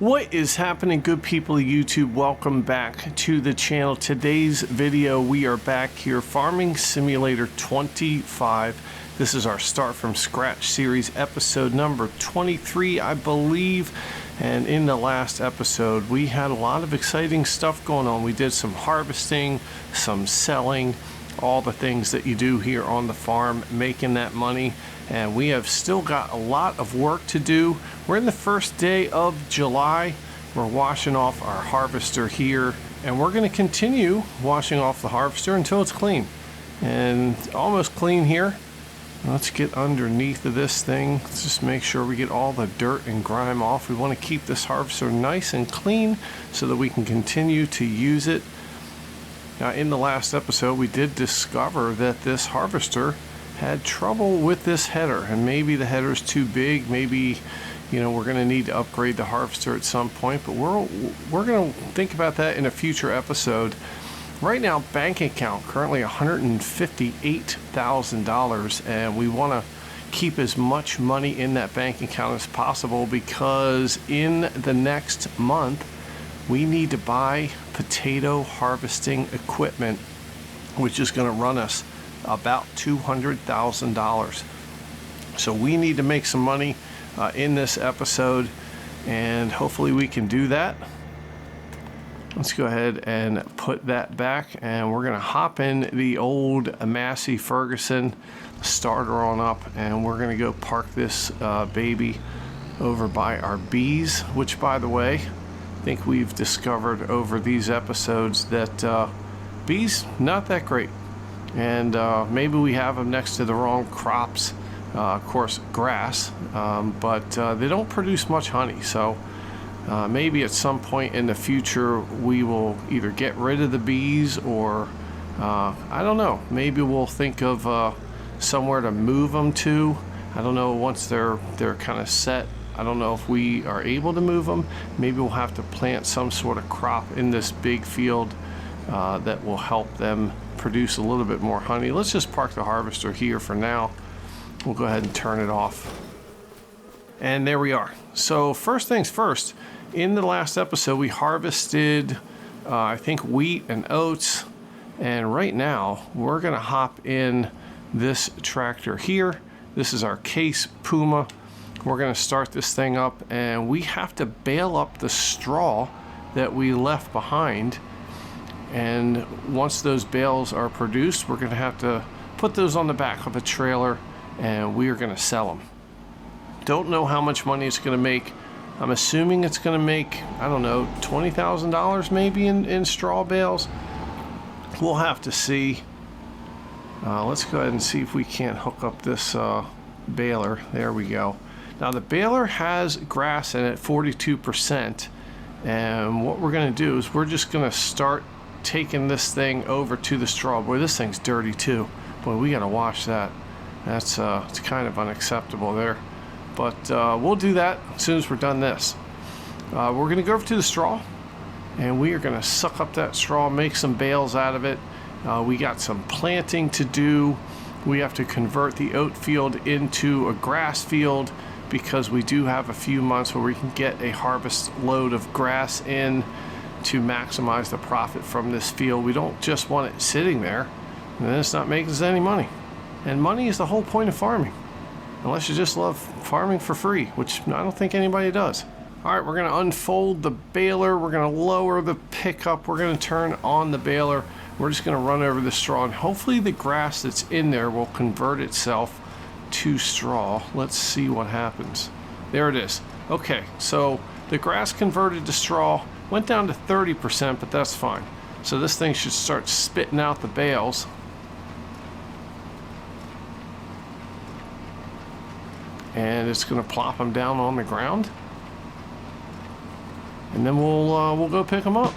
What is happening, good people of YouTube? Welcome back to the channel. Today's video, we are back here, Farming Simulator 25. This is our Start from Scratch series, episode number 23, I believe. And in the last episode, we had a lot of exciting stuff going on. We did some harvesting, some selling, all the things that you do here on the farm, making that money. And we have still got a lot of work to do. We're in the first day of July. We're washing off our harvester here, and we're going to continue washing off the harvester until it's clean. And almost clean here. Let's get underneath of this thing. Let's just make sure we get all the dirt and grime off. We want to keep this harvester nice and clean so that we can continue to use it. Now, in the last episode, we did discover that this harvester had trouble with this header, and maybe the header's too big. Maybe, you know, we're going to need to upgrade the harvester at some point, but we're going to think about that in a future episode. Right now, bank account currently $158,000, and we want to keep as much money in that bank account as possible because in the next month we need to buy potato harvesting equipment, which is going to run us about $200,000. So we need to make some money in this episode, and hopefully we can do that. Let's go ahead and put that back, and we're going to hop in the old Massey Ferguson, start her on up, and we're going to go park this baby over by our bees, which, by the way, I think we've discovered over these episodes that bees, not that great. And maybe we have them next to the wrong crops, of course grass, but they don't produce much honey. So maybe at some point in the future we will either get rid of the bees, or I don't know, maybe we'll think of somewhere to move them to. I don't know, once they're kind of set, I don't know if we are able to move them. Maybe we'll have to plant some sort of crop in this big field that will help them produce a little bit more honey. Let's just park the harvester here for now. We'll go ahead and turn it off. And there we are. So first things first, in the last episode we harvested I think wheat and oats, and right now we're gonna hop in this tractor here. This is our Case Puma. We're gonna start this thing up, and we have to bale up the straw that we left behind. And once those bales are produced, we're going to have to put those on the back of a trailer, and we are going to sell them. Don't know how much money it's going to make. I'm assuming it's going to make, I don't know, $20,000 maybe in straw bales. We'll have to see. Let's go ahead and see if we can't hook up this baler. There we go. Now the baler has grass in it, 42%. And what we're going to do is we're just going to start taking this thing over to the straw. Boy, this thing's dirty too. Boy, we gotta wash that. That's it's kind of unacceptable there, but we'll do that as soon as we're done this. We're gonna go over to the straw, and we are gonna suck up that straw, make some bales out of it. We got some planting to do. We have to convert the oat field into a grass field because we do have a few months where we can get a harvest load of grass in to maximize the profit from this field. We don't just want it sitting there and then it's not making us any money. And money is the whole point of farming, unless you just love farming for free, which I don't think anybody does. All right, we're going to unfold the baler. We're going to lower the pickup. We're going to turn on the baler. We're just going to run over the straw, and hopefully the grass that's in there will convert itself to straw. Let's see what happens. There it is. Okay, so the grass converted to straw. Went down to 30%, but that's fine. So this thing should start spitting out the bales. And it's going to plop them down on the ground. And then we'll go pick them up.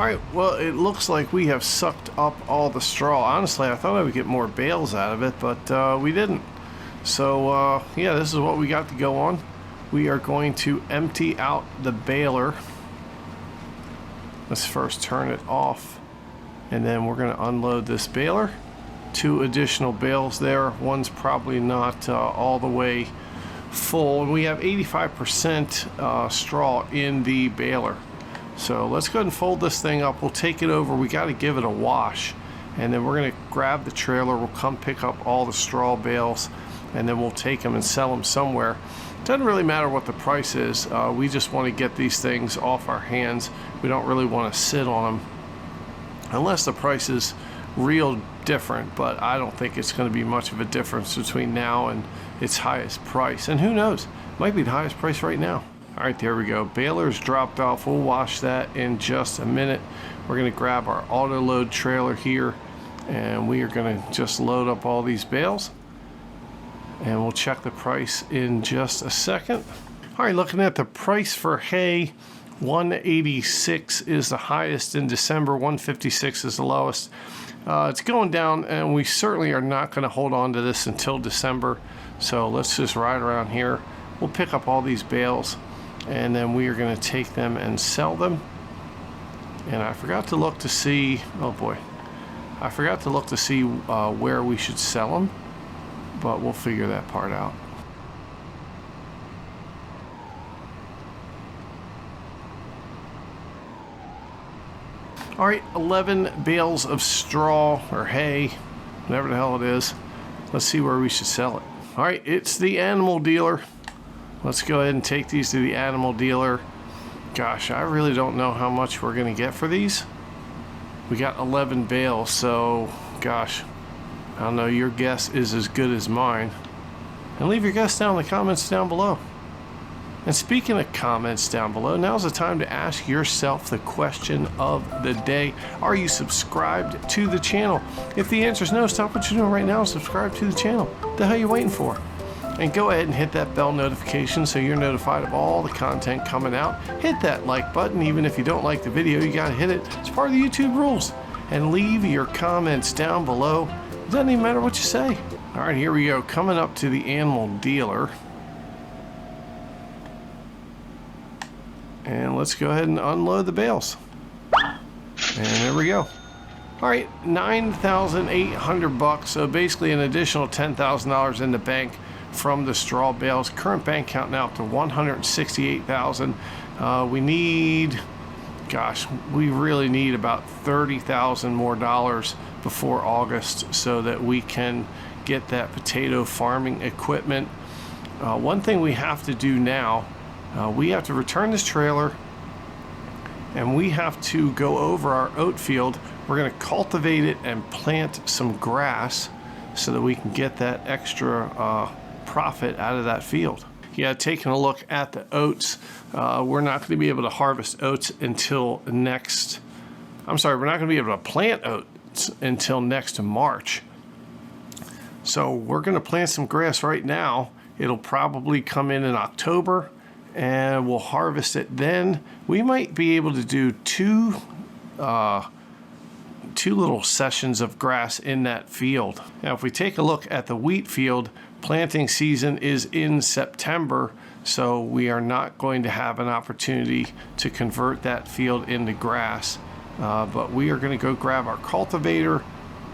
All right, well, it looks like we have sucked up all the straw. Honestly, I thought I would get more bales out of it, but we didn't. So, yeah, this is what we got to go on. We are going to empty out the baler. Let's first turn it off, and then we're going to unload this baler. 2 additional bales there. One's probably not all the way full. And we have 85% straw in the baler. So let's go ahead and fold this thing up. We'll take it over. We got to give it a wash. And then we're going to grab the trailer. We'll come pick up all the straw bales, and then we'll take them and sell them somewhere. It doesn't really matter what the price is. We just want to get these things off our hands. We don't really want to sit on them unless the price is real different, but I don't think it's going to be much of a difference between now and its highest price. And who knows, it might be the highest price right now. All right, there we go. Baler's dropped off. We'll wash that in just a minute. We're going to grab our auto load trailer here, and we are going to just load up all these bales, and we'll check the price in just a second. All right, looking at the price for hay, 186 is the highest in December, 156 is the lowest. It's going down, and we certainly are not going to hold on to this until December. So let's just ride around here. We'll pick up all these bales, and then we are going to take them and sell them. And I forgot to look to see, oh boy, I forgot to look to see where we should sell them, but we'll figure that part out. All right, 11 bales of straw or hay, whatever the hell it is. Let's see where we should sell it. All right, it's the animal dealer. Let's go ahead and take these to the animal dealer. Gosh, I really don't know how much we're gonna get for these. We got 11 bales, so gosh, I don't know, your guess is as good as mine. And leave your guess down in the comments down below. And speaking of comments down below, now's the time to ask yourself the question of the day. Are you subscribed to the channel? If the answer is no, stop what you're doing right now and subscribe to the channel. What the hell are you waiting for? And go ahead and hit that bell notification so you're notified of all the content coming out. Hit that like button. Even if you don't like the video, you gotta hit it. It's part of the YouTube rules. And leave your comments down below. It doesn't even matter what you say. All right, here we go. Coming up to the animal dealer. And let's go ahead and unload the bales. And there we go. All right, 9,800 bucks. So basically an additional $10,000 in the bank from the straw bales. Current bank count now up to 168,000. We need, gosh, we really need about 30,000 more dollars before August so that we can get that potato farming equipment. One thing we have to do now, we have to return this trailer, and we have to go over our oat field. We're going to cultivate it and plant some grass so that we can get that extra profit out of that field. Yeah, taking a look at the oats, we're not going to be able to harvest oats until next, we're not going to be able to plant oats until next March. So we're going to plant some grass right now. It'll probably come in October, and we'll harvest it then. We might be able to do two little sessions of grass in that field. Now, if we take a look at the wheat field, planting season is in September, so we are not going to have an opportunity to convert that field into grass. But we are going to go grab our cultivator,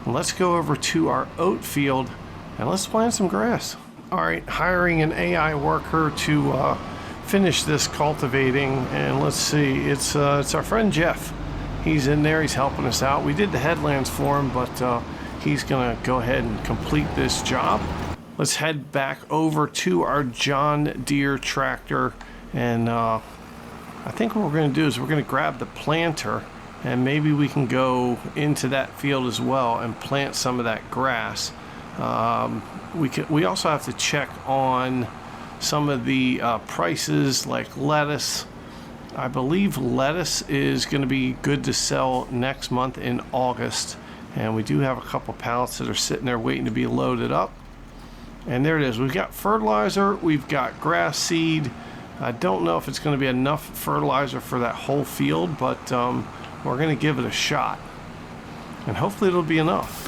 and let's go over to our oat field, and let's plant some grass. All right, hiring an AI worker to finish this cultivating, and let's see, it's our friend Jeff. He's in there, he's helping us out. We did the headlands for him, but he's gonna go ahead and complete this job. Let's head back over to our John Deere tractor, and I think what we're gonna do is we're gonna grab the planter, and maybe we can go into that field as well and plant some of that grass. We also have to check on some of the prices, like lettuce. I believe lettuce is going to be good to sell next month in August, and we do have a couple pallets that are sitting there waiting to be loaded up. And there it is. We've got fertilizer, we've got grass seed. I don't know if it's going to be enough fertilizer for that whole field, but we're going to give it a shot. And hopefully it'll be enough.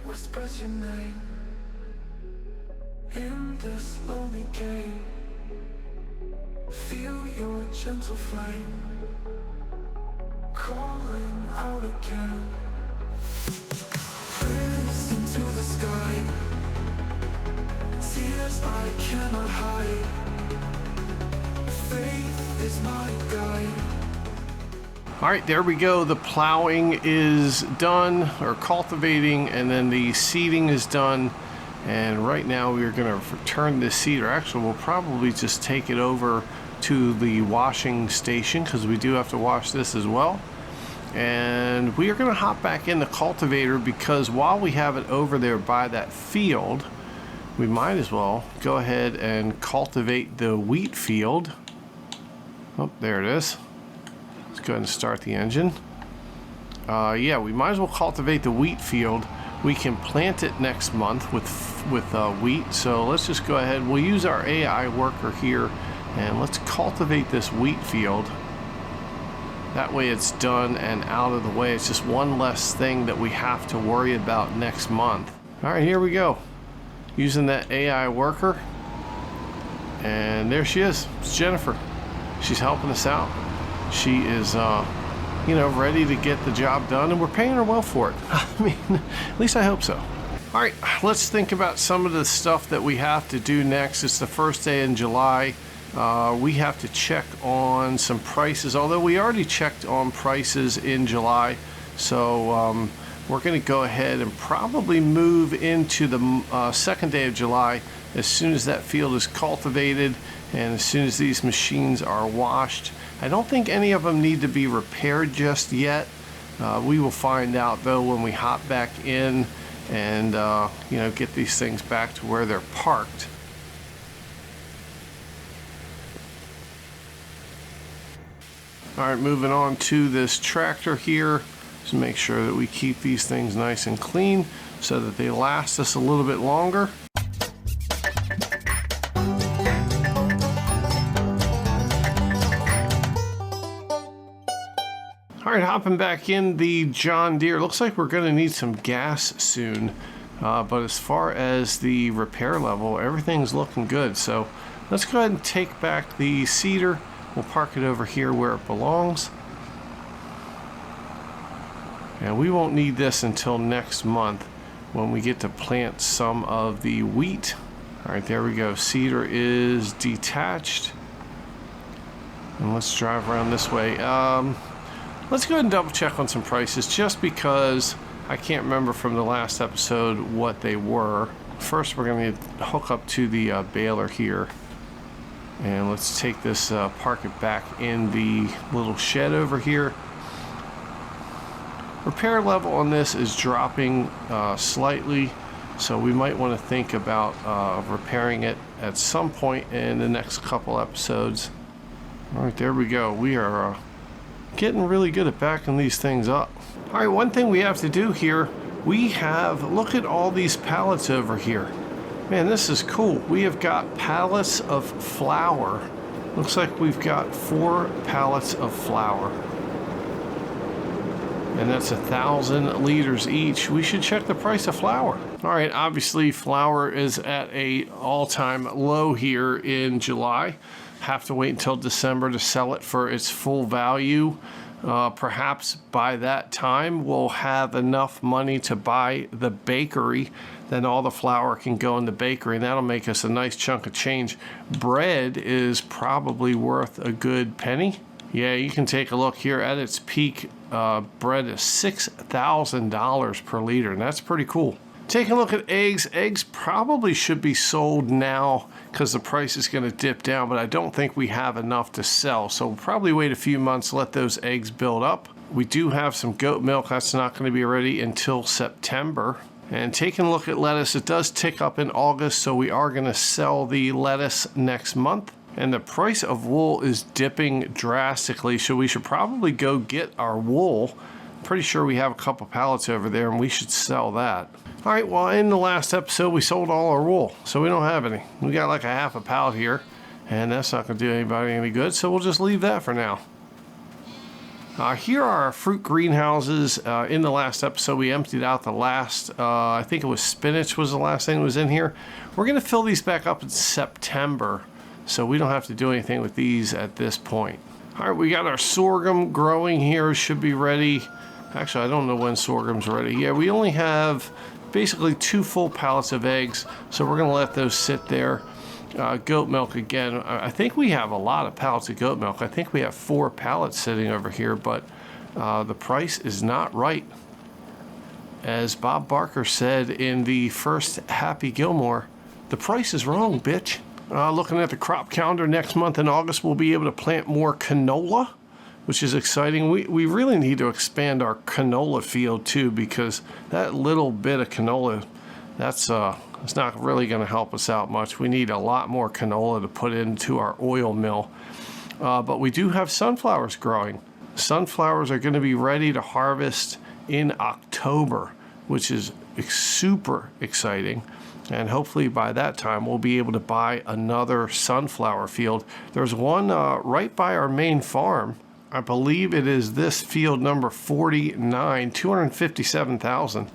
Whispers your name in this lonely game. Feel your gentle flame calling out again. Praise into the sky, tears I cannot hide. Faith is my guide. All right, there we go. The plowing is done, or cultivating, and then the seeding is done. And right now we are going to return this seed, or actually we'll probably just take it over to the washing station because we do have to wash this as well. And we are going to hop back in the cultivator because while we have it over there by that field, we might as well go ahead and cultivate the wheat field. Oh, there it is. Let's go ahead and start the engine. Yeah, we might as well cultivate the wheat field. We can plant it next month with wheat. So let's just go ahead. We'll use our AI worker here and let's cultivate this wheat field. That way it's done and out of the way. It's just one less thing that we have to worry about next month. All right, here we go. Using that AI worker. And there she is. It's Jennifer. She's helping us out. She is, you know, ready to get the job done, and we're paying her well for it. I mean, at least I hope so. All right, let's think about some of the stuff that we have to do next. It's the first day in July. We have to check on some prices, although we already checked on prices in July. So we're going to go ahead and probably move into the second day of July as soon as that field is cultivated and as soon as these machines are washed. I don't think any of them need to be repaired just yet. We will find out though when we hop back in and you know, get these things back to where they're parked. All right, moving on to this tractor here. Just make sure that we keep these things nice and clean so that they last us a little bit longer. All right, hopping back in the John Deere. Looks like we're going to need some gas soon. But as far as the repair level, everything's looking good. So let's go ahead and take back the seeder. We'll park it over here where it belongs. And we won't need this until next month when we get to plant some of the wheat. All right, there we go. Seeder is detached. And let's drive around this way. Let's go ahead and double check on some prices just because I can't remember from the last episode what they were. First, we're going to hook up to the baler here. And let's take this, park it back in the little shed over here. Repair level on this is dropping slightly, so we might want to think about repairing it at some point in the next couple episodes. All right, there we go. We are getting really good at backing these things up. All right, one thing we have to do here, look at all these pallets over here. Man, this is cool. We have got pallets of flour. Looks like we've got 4 pallets of flour. And that's 1,000 liters each. We should check the price of flour. All right, obviously flour is at a all-time low here in July. Have to wait until December to sell it for its full value. Perhaps by that time we'll have enough money to buy the bakery. Then all the flour can go in the bakery, and that'll make us a nice chunk of change. Bread is probably worth a good penny. Yeah, you can take a look here at its peak. Bread is $6,000 per liter, and that's pretty cool. Taking a look at eggs. Eggs probably should be sold now because the price is going to dip down, but I don't think we have enough to sell. So we'll probably wait a few months, let those eggs build up. We do have some goat milk. That's not going to be ready until September. And taking a look at lettuce, it does tick up in August, so we are going to sell the lettuce next month. And the price of wool is dipping drastically, so we should probably go get our wool. Pretty sure we have a couple pallets over there, and we should sell that. All right, well, in the last episode, we sold all our wool, so we don't have any. We got like a half a pallet here, and that's not going to do anybody any good, so we'll just leave that for now. Here are our fruit greenhouses. In the last episode, we emptied out the last, I think it was spinach was the last thing that was in here. We're going to fill these back up in September, so we don't have to do anything with these at this point. All right, we got our sorghum growing here, should be ready. Actually, I don't know when sorghum's ready. Yeah, we only have basically 2 full pallets of eggs, so we're gonna let those sit there. Goat milk again. I think we have a lot of pallets of goat milk. I think we have 4 pallets sitting over here, but the price is not right. As Bob Barker said in the first Happy Gilmore, the price is wrong, bitch. Looking at the crop calendar, next month in August, we'll be able to plant more canola, which is exciting. We really need to expand our canola field too, because that little bit of canola, that's it's not really going to help us out much. We need a lot more canola to put into our oil mill. But we do have sunflowers growing. Sunflowers are going to be ready to harvest in October, which is super exciting. And hopefully by that time we'll be able to buy another sunflower field. There's one right by our main farm. I believe it is this field number 49, 257,000.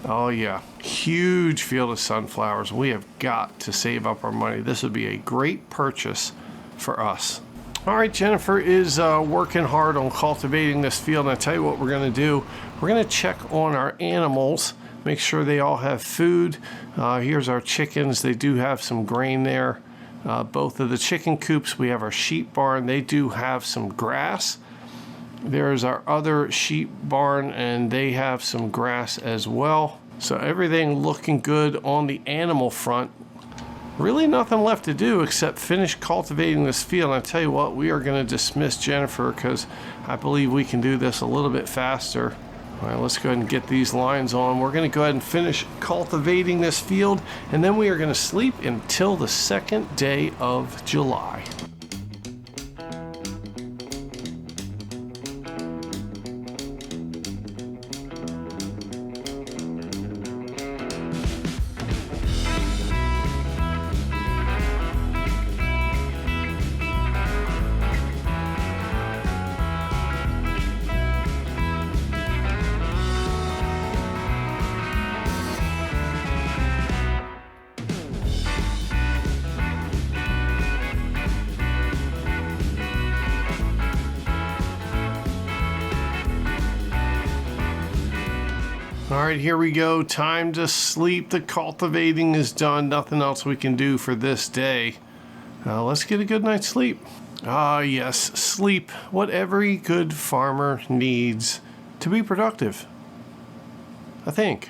Oh yeah, huge field of sunflowers. We have got to save up our money. This would be a great purchase for us. All right, Jennifer is working hard on cultivating this field. And I tell you what we're gonna do. We're gonna check on our animals, make sure they all have food. Here's our chickens. They do have some grain there. Both of the chicken coops, we have our sheep barn. They do have some grass. There's our other sheep barn, and they have some grass as well. So everything looking good on the animal front. Really nothing left to do except finish cultivating this field. And I tell you what, we are going to dismiss Jennifer because I believe we can do this a little bit faster. All right, let's go ahead and get these lines on. We're going to go ahead and finish cultivating this field, and then we are going to sleep until the 2nd day of July. All right, here we go. Time to sleep. The cultivating is done. Nothing else we can do for this day. Let's get a good night's sleep. Yes, sleep. What every good farmer needs to be productive. I think.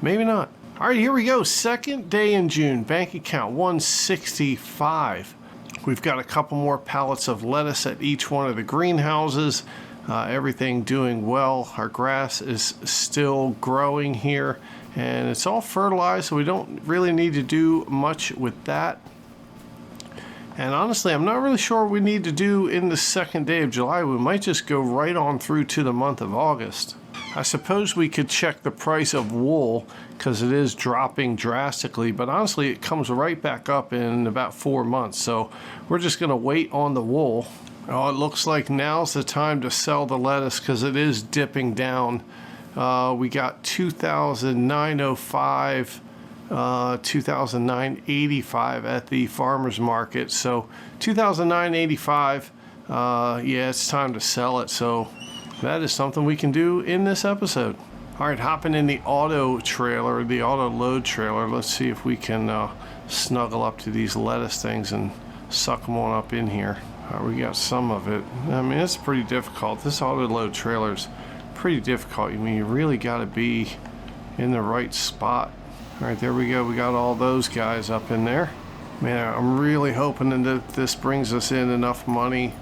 Maybe not. All right, here we go. 2nd day in June. Bank account 165. We've got a couple more pallets of lettuce at each one of the greenhouses. Everything doing well. Our grass is still growing here, and it's all fertilized, so we don't really need to do much with that. And honestly, I'm not really sure what we need to do in the second day of July. We might just go right on through to the month of August. I suppose we could check the price of wool because it is dropping drastically, but honestly, it comes right back up in about 4 months. So we're just going to wait on the wool. Oh, it looks like now's the time to sell the lettuce because it is dipping down. We got 2,905. 2,985 at the farmers market. So 2,985. Yeah, it's time to sell it. So that is something we can do in this episode. All right, hopping in the auto trailer, the auto load trailer. Let's see if we can snuggle up to these lettuce things and suck them on up in here. We got some of it. I mean, it's pretty difficult. This auto load trailer is pretty difficult. I mean, you really got to be in the right spot. All right, there we go. We got all those guys up in there. Man, I'm really hoping that this brings us in enough money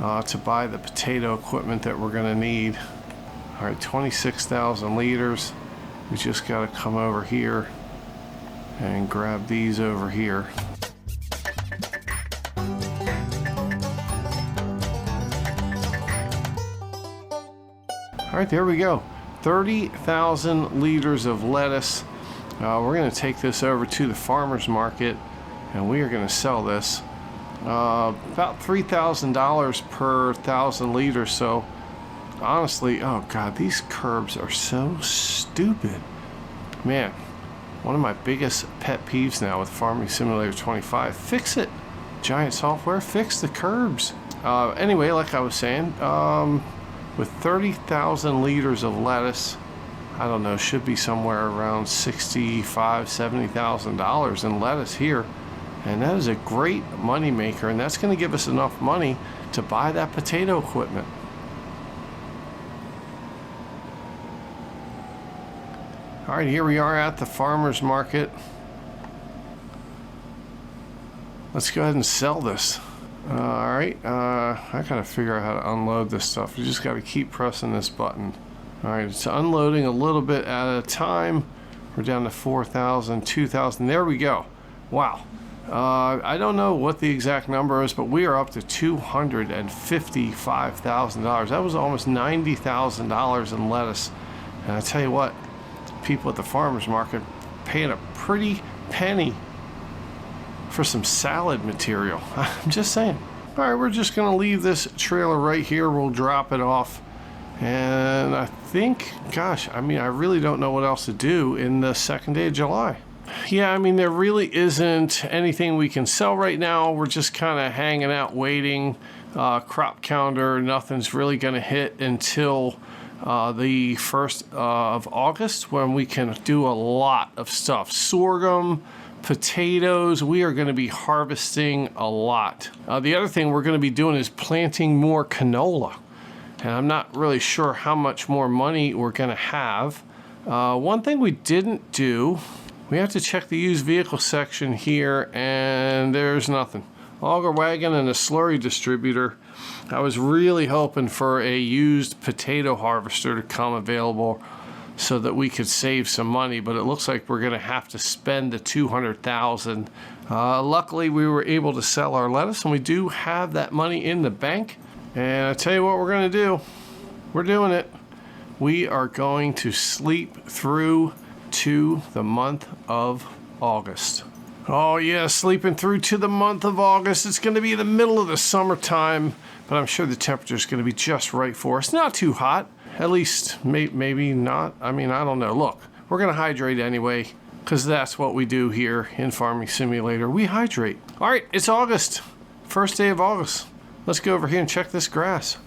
to buy the potato equipment that we're going to need. All right, 26,000 liters. We just got to come over here and grab these over here. All right, there we go. 30,000 liters of lettuce. We're going to take this over to the farmer's market, and we are going to sell this. About $3,000 per 1,000 liters. So honestly, oh God, these curbs are so stupid. Man, one of my biggest pet peeves now with Farming Simulator 25, fix it. Giant Software, fix the curbs. Anyway, like I was saying, with 30,000 liters of lettuce, I don't know, should be somewhere around $65,000, $70,000 in lettuce here. And that is a great money maker, and that's going to give us enough money to buy that potato equipment. All right, here we are at the farmer's market. Let's go ahead and sell this. All right, I gotta figure out how to unload this stuff. You just gotta keep pressing this button. All right, it's unloading a little bit at a time. We're down to 4,000, 2,000. There we go. Wow. I don't know what the exact number is, but we are up to $255,000. That was almost $90,000 in lettuce. And I tell you what, people at the farmer's market paying a pretty penny for some salad material. I'm just saying. All right, we're just going to leave this trailer right here. We'll drop it off. And I think, gosh, I mean, I really don't know what else to do in the second day of July. Yeah, I mean, there really isn't anything we can sell right now. We're just kind of hanging out, waiting. Crop calendar, nothing's really going to hit until the 1st of August, when we can do a lot of stuff. Sorghum, potatoes, we are going to be harvesting a lot. The other thing we're going to be doing is planting more canola. And I'm not really sure how much more money we're going to have. One thing we didn't do, we have to check the used vehicle section here, and there's nothing. Auger wagon and a slurry distributor. I was really hoping for a used potato harvester to come available so that we could save some money, but it looks like we're going to have to spend the $200,000. Luckily, we were able to sell our lettuce, and we do have that money in the bank. And I tell you what we're going to do. We're doing it. We are going to sleep through to the month of August. Oh yeah, sleeping through to the month of August. It's going to be the middle of the summertime, but I'm sure the temperature is going to be just right for us. Not too hot. At least maybe not. I mean, I don't know. Look, we're going to hydrate anyway, because that's what we do here in Farming Simulator. We hydrate. All right, it's August. First day of August. Let's go over here and check this grass.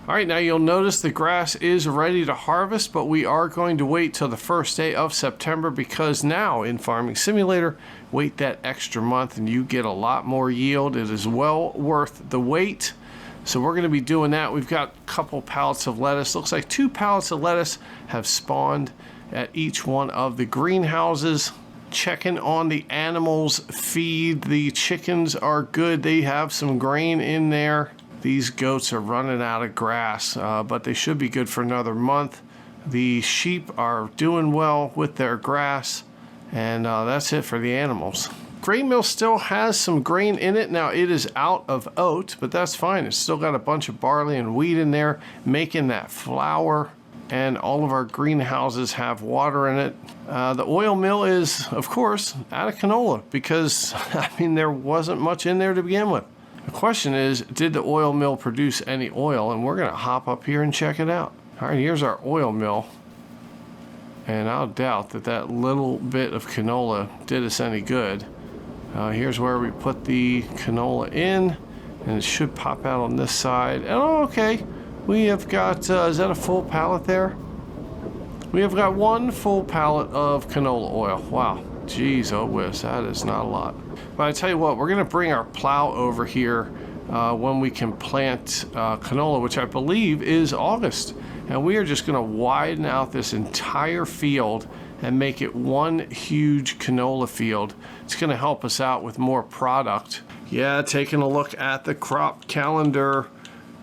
All right, now you'll notice the grass is ready to harvest, but we are going to wait till the first day of September, because now in Farming Simulator, wait that extra month and you get a lot more yield. It is well worth the wait. So we're going to be doing that. We've got a couple pallets of lettuce. Looks like 2 pallets of lettuce have spawned at each one of the greenhouses. Checking on the animals' feed. The chickens are good. They have some grain in there. These goats are running out of grass, but they should be good for another month. The sheep are doing well with their grass, and that's it for the animals. Grain mill still has some grain in it. Now it is out of oat, but that's fine. It's still got a bunch of barley and wheat in there, making that flour. And all of our greenhouses have water in it. The oil mill is, of course, out of canola because, I mean, there wasn't much in there to begin with. The question is, did the oil mill produce any oil? And we're going to hop up here and check it out. All right, here's our oil mill. And I'll doubt that that little bit of canola did us any good. Here's where we put the canola in, and it should pop out on this side. Oh, okay. We have got, is that a full pallet there? We have got one full pallet of canola oil. Wow. Jeez, oh whiz, that is not a lot. But I tell you what, we're going to bring our plow over here when we can plant canola, which I believe is August. And we are just going to widen out this entire field and make it one huge canola field. It's going to help us out with more product. Yeah, taking a look at the crop calendar.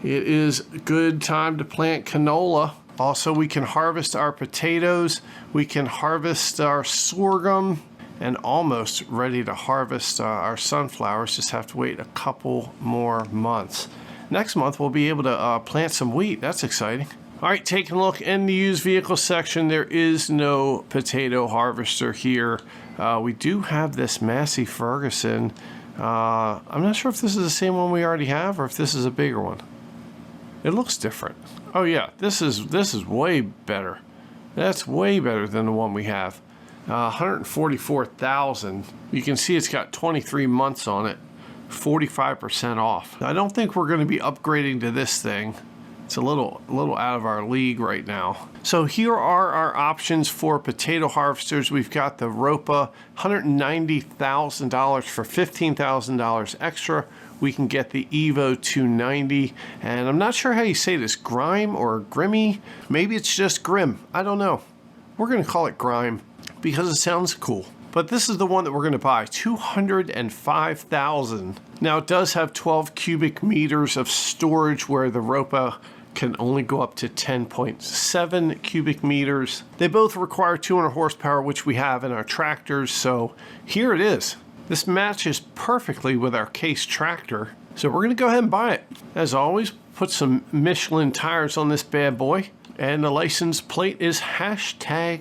It is a good time to plant canola. Also, we can harvest our potatoes. We can harvest our sorghum, and almost ready to harvest our sunflowers. Just have to wait a couple more months. Next month, we'll be able to plant some wheat. That's exciting. All right, taking a look in the used vehicle section, there is no potato harvester here. We do have this Massey Ferguson. I'm not sure if this is the same one we already have or if this is a bigger one. It looks different. Oh yeah, this is way better. That's way better than the one we have. 144,000. You can see it's got 23 months on it, 45% off. I don't think we're going to be upgrading to this thing. It's a little out of our league right now. So here are our options for potato harvesters. We've got the Ropa, $190,000 for $15,000 extra. We can get the Evo 290, and I'm not sure how you say this, Grime or Grimmy. Maybe it's just Grim. I don't know. We're going to call it Grime because it sounds cool. But this is the one that we're going to buy, $205,000. Now it does have 12 cubic meters of storage where the Ropa can only go up to 10.7 cubic meters. They both require 200 horsepower, which we have in our tractors. So here it is. This matches perfectly with our Case tractor. So we're going to go ahead and buy it. As always, put some Michelin tires on this bad boy. And the license plate is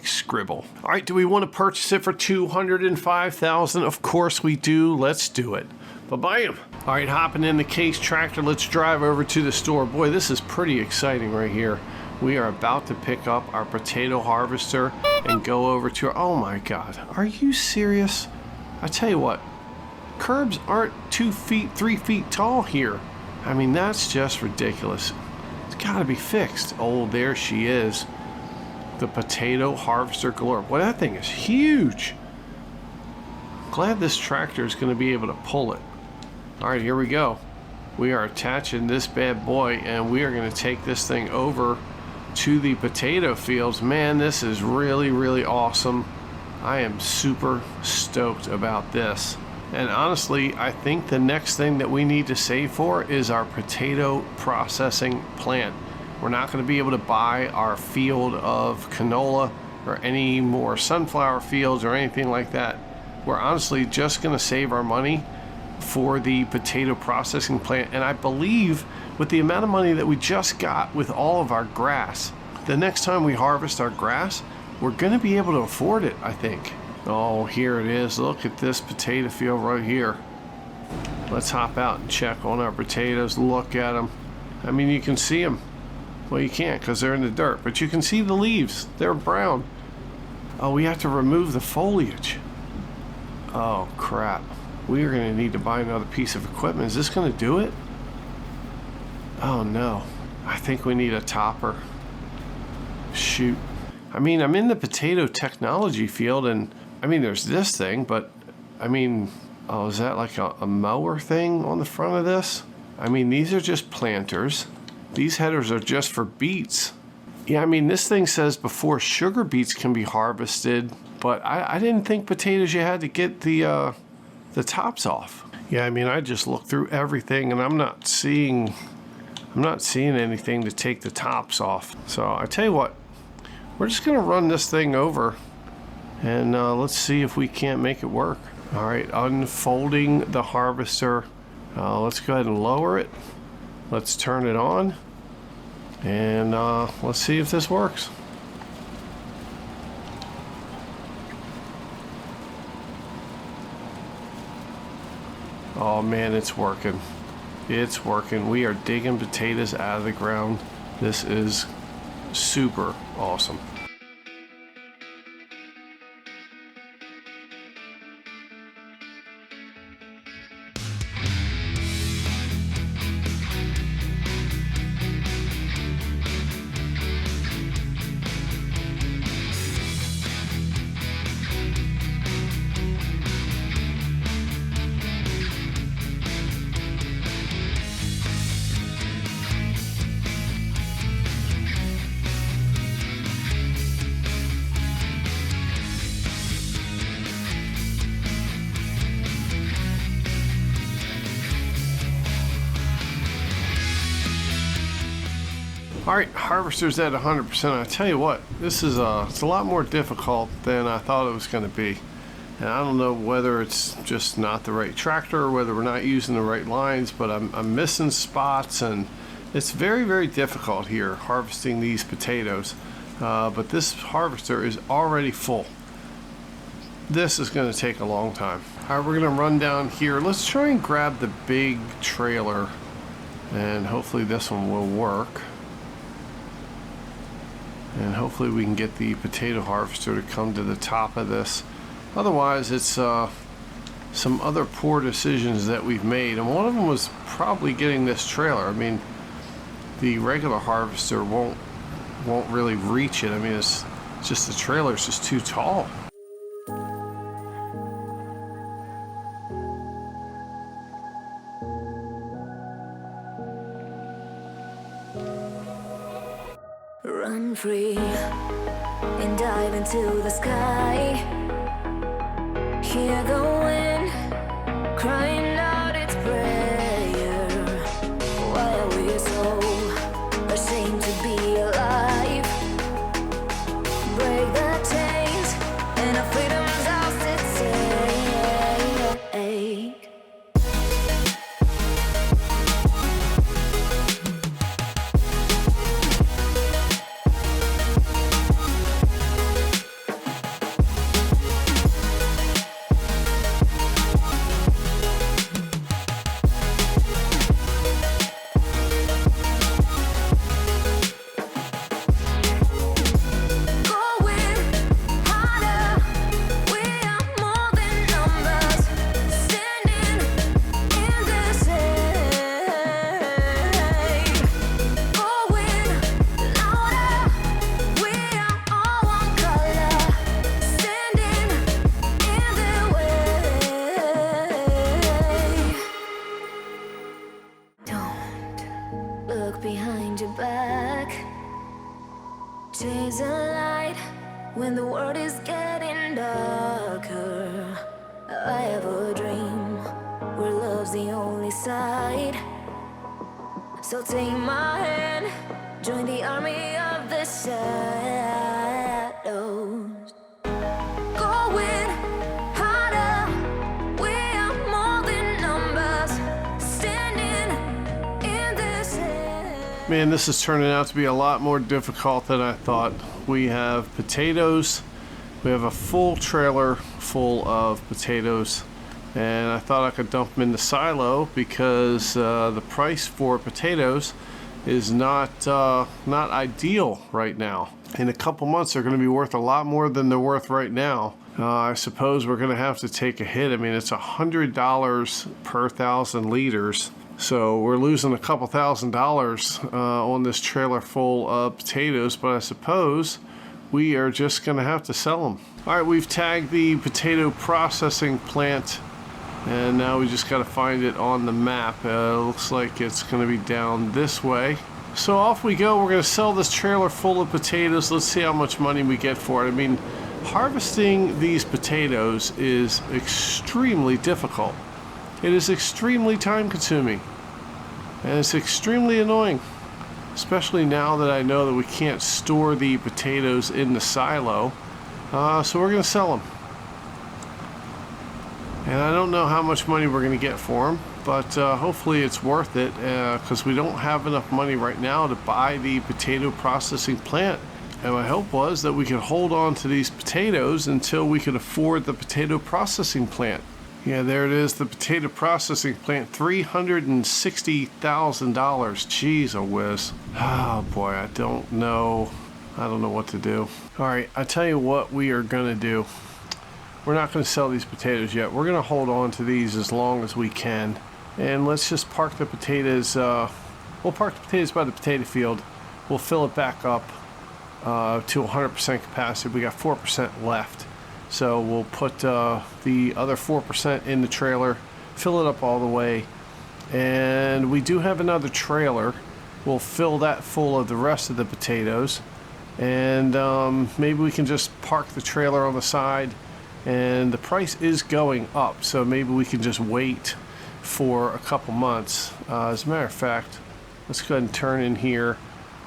#Scribble. All right, do we want to purchase it for $205,000? Of course we do. Let's do it. Bam. All right, hopping in the Case tractor. Let's drive over to the store. Boy, this is pretty exciting right here. We are about to pick up our potato harvester and go over to, oh my God, are you serious? I tell you what, curbs aren't 2 feet, 3 feet tall here. I mean, that's just ridiculous. It's got to be fixed. Oh, there she is. The potato harvester galore. Boy, that thing is huge. Glad this tractor is going to be able to pull it. All right, here we go. We are attaching this bad boy, and we are going to take this thing over to the potato fields. Man, this is really, really awesome. I am super stoked about this. And honestly, I think the next thing that we need to save for is our potato processing plant. We're not going to be able to buy our field of canola or any more sunflower fields or anything like that. We're honestly just going to save our money for the potato processing plant. And I believe with the amount of money that we just got with all of our grass, the next time we harvest our grass, we're going to be able to afford it, I think. Oh, here it is. Look at this potato field right here. Let's hop out and check on our potatoes. Look at them. I mean, you can see them. Well, you can't because they're in the dirt, but you can see the leaves. They're brown. Oh, we have to remove the foliage. Oh, crap. We are going to need to buy another piece of equipment. Is this going to do it? Oh, no. I think we need a topper. Shoot. I mean, I'm in the potato technology field, and I mean, there's this thing, but I mean, oh, is that like a mower thing on the front of this? I mean, these are just planters. These headers are just for beets. Yeah, I mean, this thing says before sugar beets can be harvested, but I didn't think potatoes you had to get the tops off. Yeah, I mean, I just looked through everything and I'm not seeing anything to take the tops off. So I tell you what, we're just gonna run this thing over and let's see if we can't make it work. All right, unfolding the harvester. Let's go ahead and lower it. Let's turn it on and let's see if this works. Oh man, it's working. It's working. We are digging potatoes out of the ground. This is super awesome. All right, harvester's at 100%. I tell you what, this is it's a lot more difficult than I thought it was going to be. And I don't know whether it's just not the right tractor or whether we're not using the right lines, but I'm missing spots, and it's very, very difficult here harvesting these potatoes. But this harvester is already full. This is going to take a long time. All right, we're going to run down here. Let's try and grab the big trailer, and hopefully this one will work. And hopefully we can get the potato harvester to come to the top of this. Otherwise, it's some other poor decisions that we've made, and one of them was probably getting this trailer. I mean, the regular harvester won't really reach it. I mean, it's just the trailer's just too tall. Run free and dive into the sky. Hear the wind crying out its prayer. Why are we so ashamed to be alive? Break the chains and our freedom's ours to take. Behind your back, chase a light when the world is getting darker. I have a dream where love's the only side. So take my hand, join the army of the shadows. Going harder, we are more than numbers, standing in this air. Man, this is turning out to be a lot more difficult than I thought. We have potatoes. We have a full trailer full of potatoes, and I thought I could dump them in the silo because the price for potatoes is not ideal right now. In a couple months, they're going to be worth a lot more than they're worth right now. I suppose we're going to have to take a hit. I mean, it's $100 per 1,000 liters. So we're losing a couple $1,000 on this trailer full of potatoes, but I suppose we are just going to have to sell them. All right, we've tagged the potato processing plant, and now we just got to find it on the map. Looks like it's going to be down this way. So off we go. We're going to sell this trailer full of potatoes. Let's see how much money we get for it. I mean, Harvesting these potatoes is extremely difficult. It is extremely time consuming, and it's extremely annoying, especially now that I know that we can't store the potatoes in the silo. So we're going to sell them. And I don't know how much money we're going to get for them, but hopefully it's worth it, because we don't have enough money right now to buy the potato processing plant. And my hope was that we could hold on to these potatoes until we could afford the potato processing plant. Yeah, there it is, the potato processing plant, $360,000. Jeez, a whiz. Oh boy, I don't know what to do. All right, I tell you what we are going to do. We're not going to sell these potatoes yet. We're going to hold on to these as long as we can. And let's just park the potatoes. We'll park the potatoes by the potato field. We'll fill it back up to 100% capacity. We got 4% left. So we'll put the other 4% in the trailer, fill it up all the way. And we do have another trailer. We'll fill that full of the rest of the potatoes. And maybe we can just park the trailer on the side. And the price is going up, so maybe we can just wait for a couple months. As a matter of fact, let's go ahead and turn in here.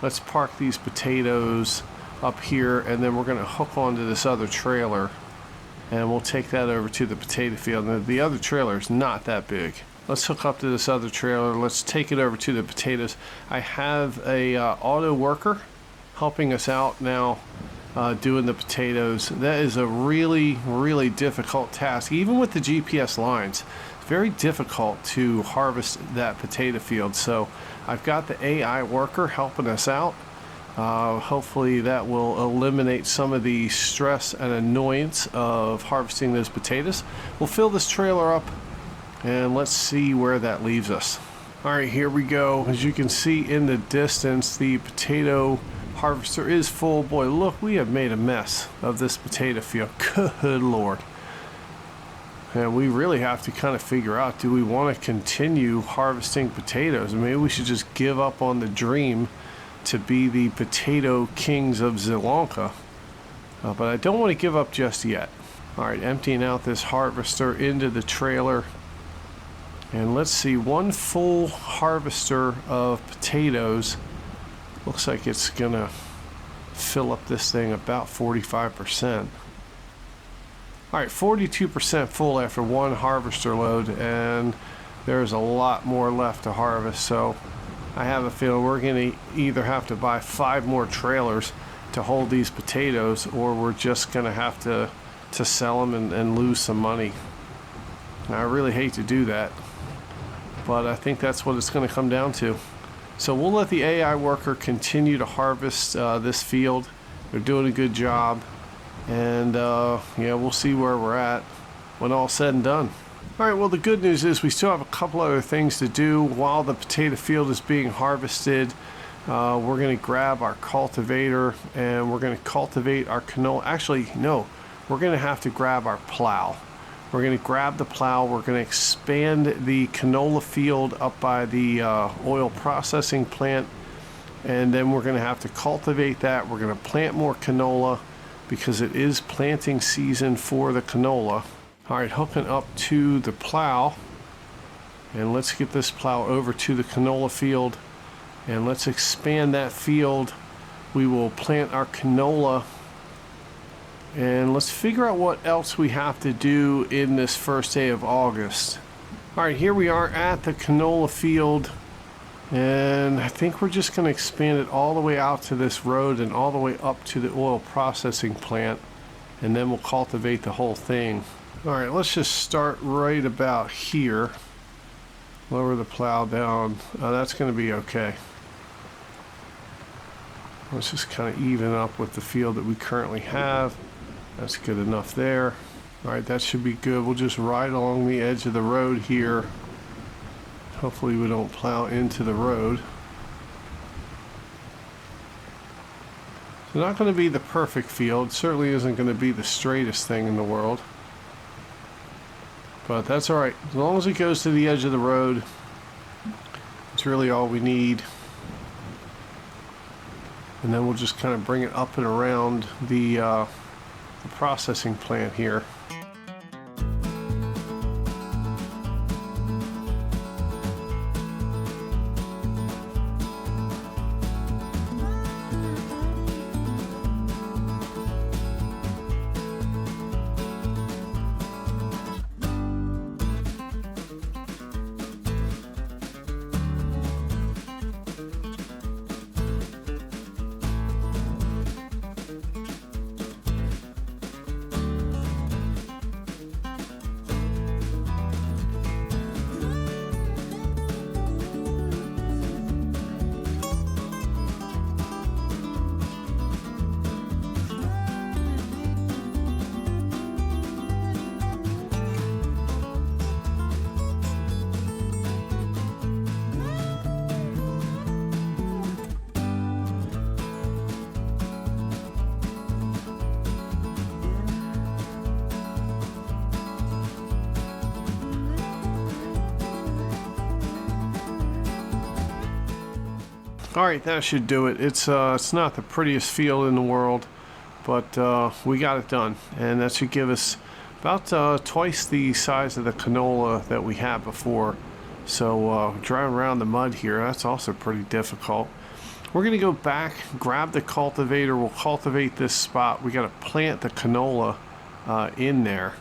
Let's park these potatoes up here, and then we're going to hook onto this other trailer, and we'll take that over to the potato field. Now, the other trailer is not that big. Let's hook up to this other trailer. Let's take it over to the potatoes. I have a auto worker helping us out now. Doing the potatoes. That is a really difficult task. Even with the GPS lines, it's very difficult to harvest that potato field. So I've got the AI worker helping us out. Hopefully that will eliminate some of the stress and annoyance of harvesting those potatoes. We'll fill this trailer up and let's see where that leaves us. All right, here we go. As you can see in the distance, the potato harvester is full. Boy, look, we have made a mess of this potato field. Good Lord. And we really have to kind of figure out, do we want to continue harvesting potatoes? Maybe we should just give up on the dream to be the potato kings of Sri Lanka. But I don't want to give up just yet. All right, emptying out this harvester into the trailer. And let's see, one full harvester of potatoes. Looks like it's gonna fill up this thing about 45%. All right, 42% full after one harvester load, and there's a lot more left to harvest. So I have a feeling we're gonna either have to buy 5 more trailers to hold these potatoes, or we're just gonna have to sell them and lose some money. Now, I really hate to do that, but I think that's what it's gonna come down to. So we'll let the AI worker continue to harvest this field. They're doing a good job. And yeah, we'll see where we're at when all's said and done. All right, well, the good news is we still have a couple other things to do while the potato field is being harvested. We're going to grab our cultivator and we're going to cultivate our canola. Actually, no, we're going to have to grab our plow. We're going to grab the plow. We're going to expand the canola field up by the oil processing plant. And then we're going to have to cultivate that. We're going to plant more canola because it is planting season for the canola. All right, hooking up to the plow. And let's get this plow over to the canola field. And let's expand that field. We will plant our canola. And let's figure out what else we have to do in this first day of August. All right, here we are at the canola field. And I think we're just going to expand it all the way out to this road and all the way up to the oil processing plant. And then we'll cultivate the whole thing. All right, let's just start right about here. Lower the plow down. That's going to be okay. Let's just kind of even up with the field that we currently have. That's good enough there. All right, that should be good. We'll just ride along the edge of the road here. Hopefully we don't plow into the road. It's not going to be the perfect field. It certainly isn't going to be the straightest thing in the world. But that's all right. As long as it goes to the edge of the road, it's really all we need. And then we'll just kind of bring it up and around the the processing plant here. All right, that should do it. It's not the prettiest field in the world, but we got it done, and that should give us about twice the size of the canola that we had before. So driving around the mud here, that's also pretty difficult. We're gonna go back, grab the cultivator. We'll cultivate this spot. We gotta plant the canola in there,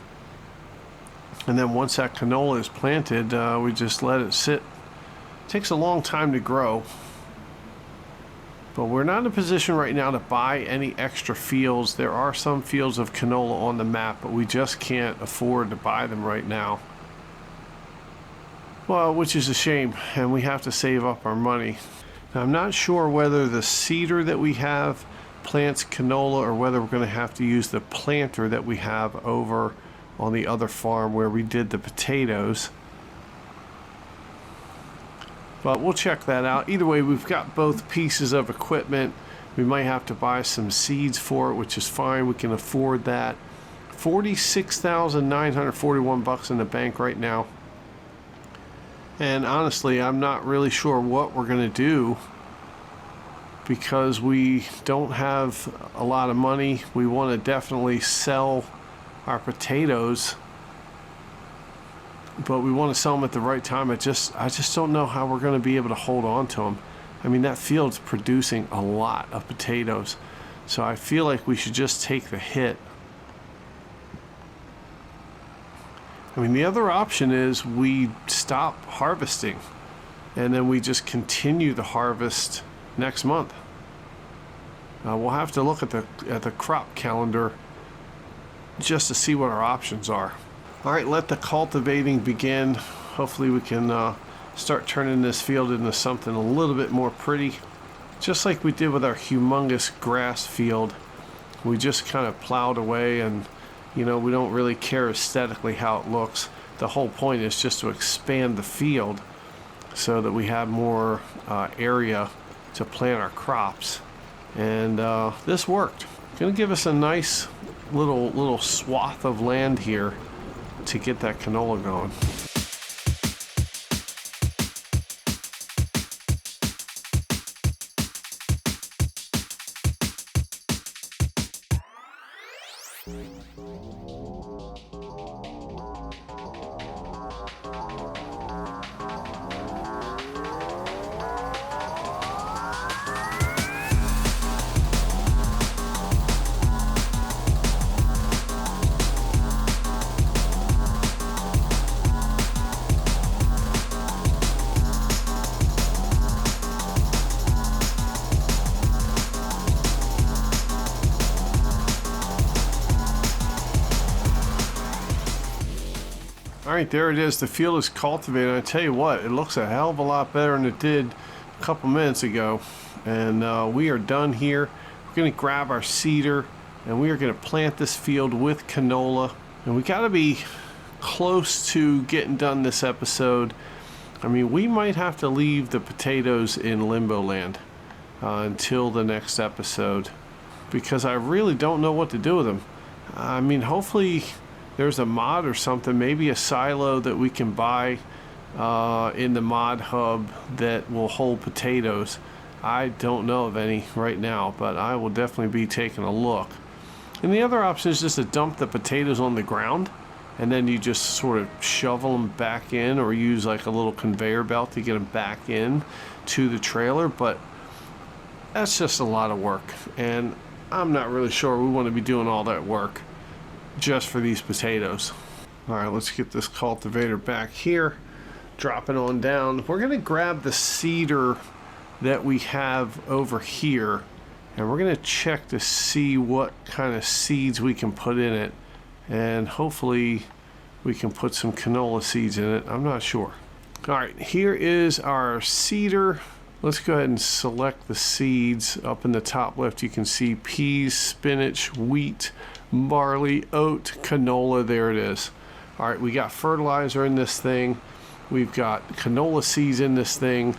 and then once that canola is planted, we just let it sit. It takes a long time to grow. But we're not in a position right now to buy any extra fields. There are some fields of canola on the map, but we just can't afford to buy them right now. Well, which is a shame, and we have to save up our money. Now, I'm not sure whether the seeder that we have plants canola or whether we're going to have to use the planter that we have over on the other farm where we did the potatoes. But we'll check that out. Either way, we've got both pieces of equipment. We might have to buy some seeds for it, which is fine. We can afford that. $46,941 in the bank right now. And honestly, I'm not really sure what we're going to do because we don't have a lot of money. We want to definitely sell our potatoes, but we want to sell them at the right time. I just don't know how we're going to be able to hold on to them. I mean, that field's producing a lot of potatoes, so I feel like we should just take the hit. I mean, the other option is we stop harvesting and then we just continue the harvest next month. We'll have to look at the crop calendar just to see what our options are. All right, let the cultivating begin. Hopefully we can start turning this field into something a little bit more pretty. Just like we did with our humongous grass field. We just kind of plowed away, and you know, we don't really care aesthetically how it looks. The whole point is just to expand the field so that we have more area to plant our crops. And this worked. Gonna give us a nice little swath of land here to get that canola going. Alright, there it is. The field is cultivated. I tell you what, it looks a hell of a lot better than it did a couple minutes ago. And we are done here. We're going to grab our seeder and we are going to plant this field with canola. And we got to be close to getting done this episode. I mean, we might have to leave the potatoes in limbo land until the next episode, because I really don't know what to do with them. I mean, hopefully there's a mod or something, maybe a silo that we can buy in the mod hub that will hold potatoes. I don't know of any right now, but I will definitely be taking a look. And the other option is just to dump the potatoes on the ground, and then you just sort of shovel them back in, or use like a little conveyor belt to get them back in to the trailer. But that's just a lot of work, and I'm not really sure we want to be doing all that work just for these potatoes. All right, let's get this cultivator back here, drop it on down. We're gonna grab the seeder that we have over here, and we're gonna check to see what kind of seeds we can put in it, and hopefully we can put some canola seeds in it. I'm not sure. All right, here is our seeder. Let's go ahead and select the seeds. Up in the top left, you can see peas, spinach, wheat, barley, oat, canola. There it is. All right, we got fertilizer in this thing. We've got canola seeds in this thing.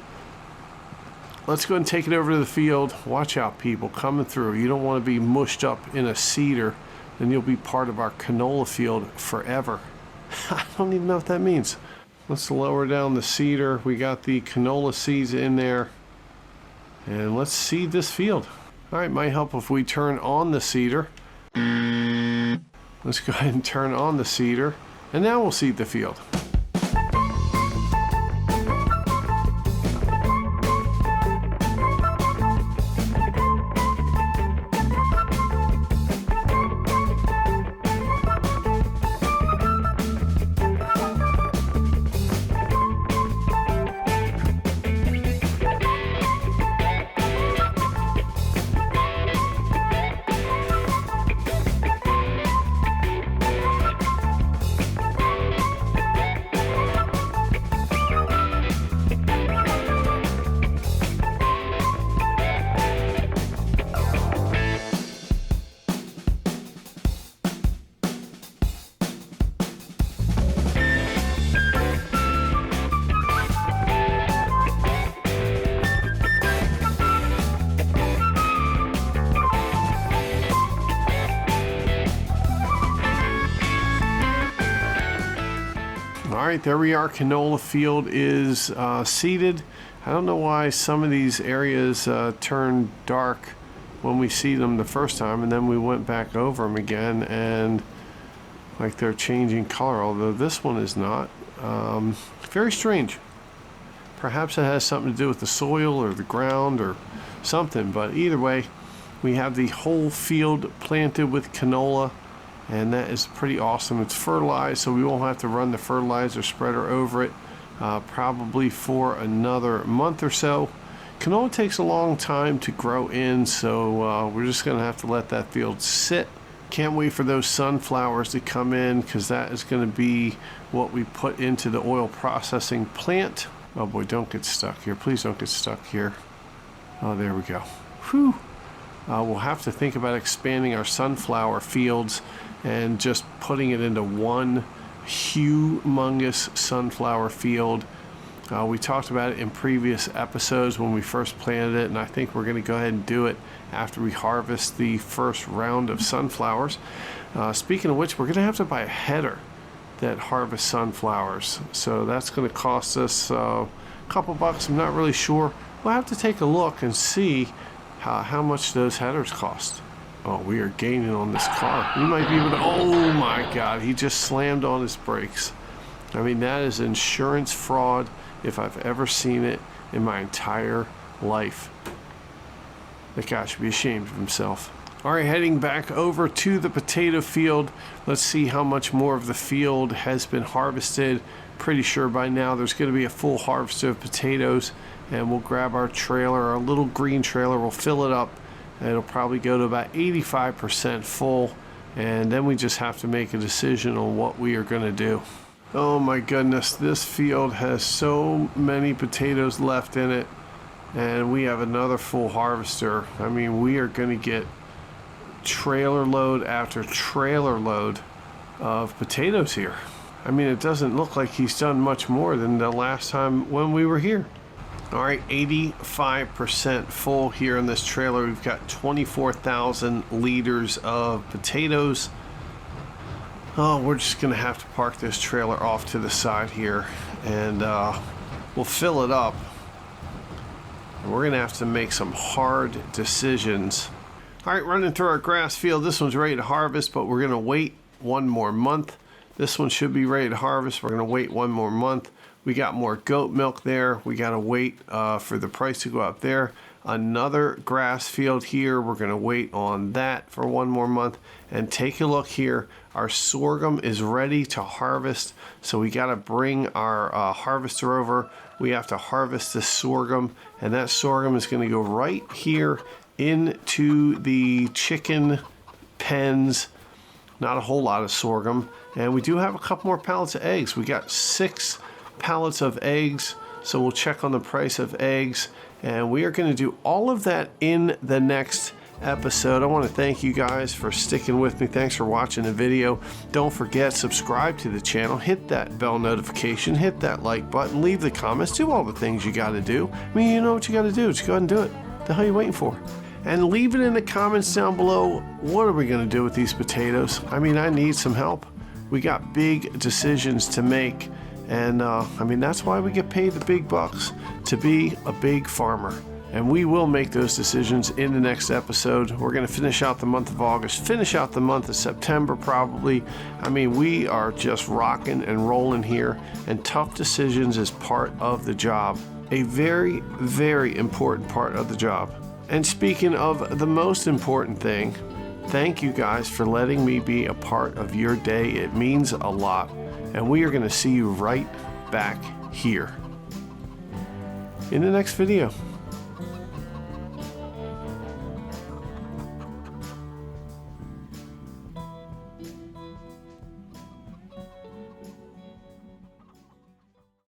Let's go ahead and take it over to the field. Watch out, people coming through. You don't want to be mushed up in a seeder, then you'll be part of our canola field forever. I don't even know what that means. Let's lower down the seeder. We got the canola seeds in there. And let's seed this field. All right, might help if we turn on the seeder. Let's go ahead and turn on the seeder. And now we'll seed the field. All right, there we are. Canola field is seeded. I don't know why some of these areas turned dark when we seed them the first time, and then we went back over them again, and like they're changing color, although this one is not. Very strange. Perhaps it has something to do with the soil or the ground or something, but either way, we have the whole field planted with canola, and that is pretty awesome. It's fertilized, so we won't have to run the fertilizer spreader over it probably for another month or so. Canola takes a long time to grow in, so we're just gonna have to let that field sit. Can't wait for those sunflowers to come in, because that is going to be what we put into the oil processing plant. Oh boy, don't get stuck here. Please don't get stuck here. Oh, there we go. Whew. We'll have to think about expanding our sunflower fields and just putting it into one humongous sunflower field. We talked about it in previous episodes when we first planted it, and I think we're going to go ahead and do it after we harvest the first round of sunflowers. Speaking of which, we're going to have to buy a header that harvests sunflowers, so that's going to cost us a couple bucks. I'm not really sure. We'll have to take a look and see how much those headers cost. Oh, we are gaining on this car. We might be able to... Oh my God, he just slammed on his brakes. I mean, that is insurance fraud if I've ever seen it in my entire life. That guy should be ashamed of himself. All right, heading back over to the potato field. Let's see how much more of the field has been harvested. Pretty sure by now there's going to be a full harvest of potatoes, and we'll grab our trailer, our little green trailer, we'll fill it up. It'll probably go to about 85% full, and then we just have to make a decision on what we are going to do. Oh my goodness, this field has so many potatoes left in it, and we have another full harvester. I mean, we are going to get trailer load after trailer load of potatoes here. I mean, it doesn't look like he's done much more than the last time when we were here. All right, 85% full here in this trailer. We've got 24,000 liters of potatoes. Oh, we're just gonna have to park this trailer off to the side here, and we'll fill it up. And we're gonna have to make some hard decisions. All right, running through our grass field. This one's ready to harvest, but we're gonna wait one more month. This one should be ready to harvest. We're gonna wait one more month. We got more goat milk there. We gotta wait for the price to go up there. Another grass field here. We're gonna wait on that for one more month. And take a look here. Our sorghum is ready to harvest. So we gotta bring our harvester over. We have to harvest the sorghum, and that sorghum is gonna go right here into the chicken pens. Not a whole lot of sorghum. And we do have a couple more pallets of eggs. We got 6 pallets of eggs. So we'll check on the price of eggs. And we are going to do all of that in the next episode. I want to thank you guys for sticking with me. Thanks for watching the video. Don't forget, subscribe to the channel. Hit that bell notification. Hit that like button. Leave the comments. Do all the things you got to do. I mean, you know what you got to do. Just go ahead and do it. The hell are you waiting for? And leave it in the comments down below. What are we going to do with these potatoes? I mean, I need some help. We got big decisions to make. And I mean, that's why we get paid the big bucks, to be a big farmer. And we will make those decisions in the next episode. We're going to finish out the month of August, finish out the month of September probably. I mean, we are just rocking and rolling here, and tough decisions is part of the job. A very, very important part of the job. And speaking of the most important thing, thank you guys for letting me be a part of your day. It means a lot. And we are going to see you right back here in the next video.